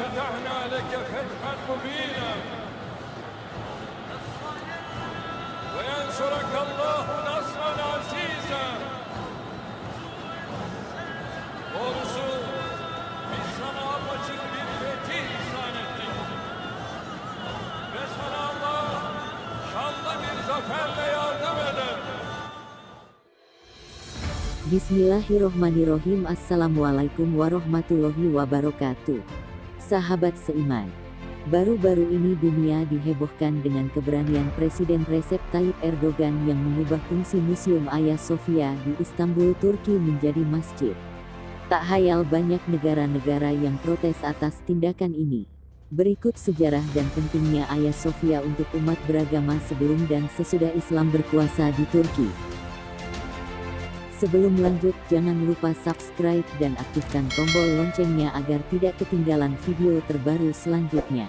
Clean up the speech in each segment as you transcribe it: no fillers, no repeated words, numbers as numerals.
فتحنا لك فتحا مبينا وينصرك الله نصرا عزيزا. Doğrusu biz sana apaçık bir fetih ihsan ettik. Ve sana Allah şanlı bir zaferle yardım eder. Bismillahirrohmanirrohim. Assalamualaikum warahmatullahi wabarakatuh. Sahabat seiman, baru-baru ini dunia dihebohkan dengan keberanian Presiden Recep Tayyip Erdogan yang mengubah fungsi Museum Hagia Sophia di Istanbul, Turki menjadi masjid. Tak hayal banyak negara-negara yang protes atas tindakan ini. Berikut sejarah dan pentingnya Hagia Sophia untuk umat beragama sebelum dan sesudah Islam berkuasa di Turki. Sebelum lanjut, jangan lupa subscribe dan aktifkan tombol loncengnya agar tidak ketinggalan video terbaru selanjutnya.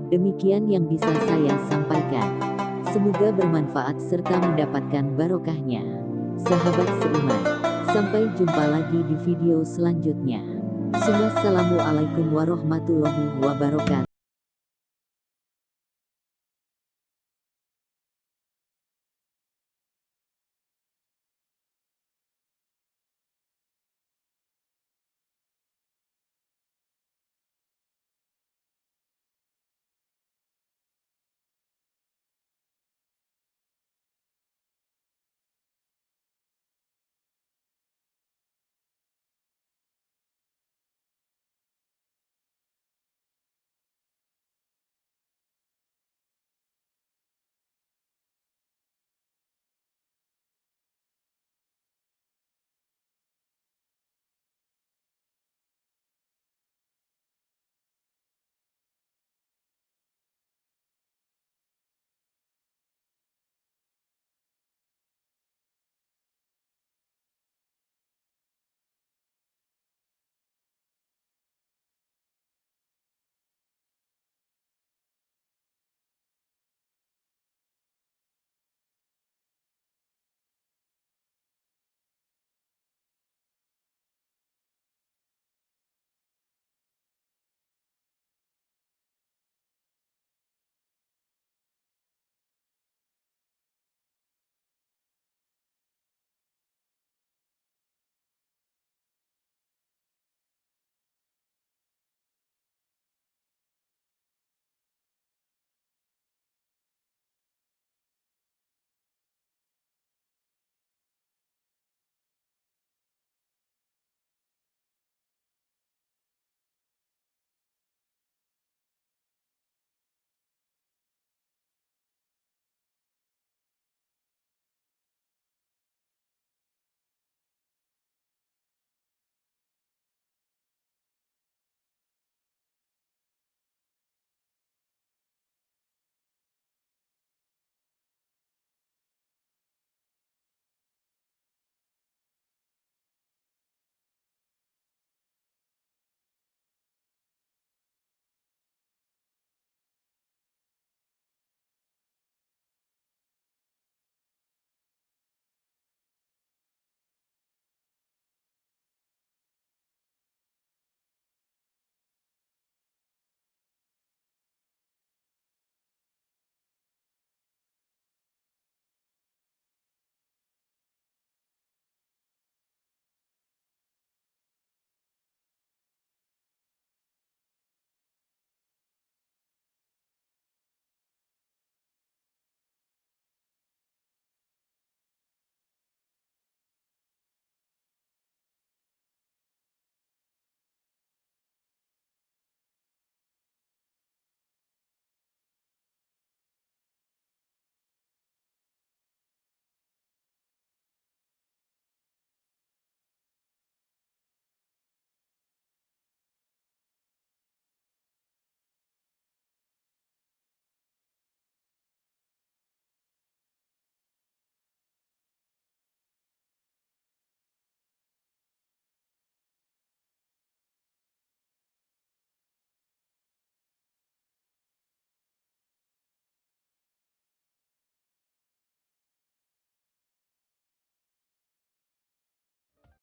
Demikian yang bisa saya sampaikan. Semoga bermanfaat serta mendapatkan barokahnya. Sahabat seiman, sampai jumpa lagi di video selanjutnya. Wassalamualaikum warahmatullahi wabarakatuh.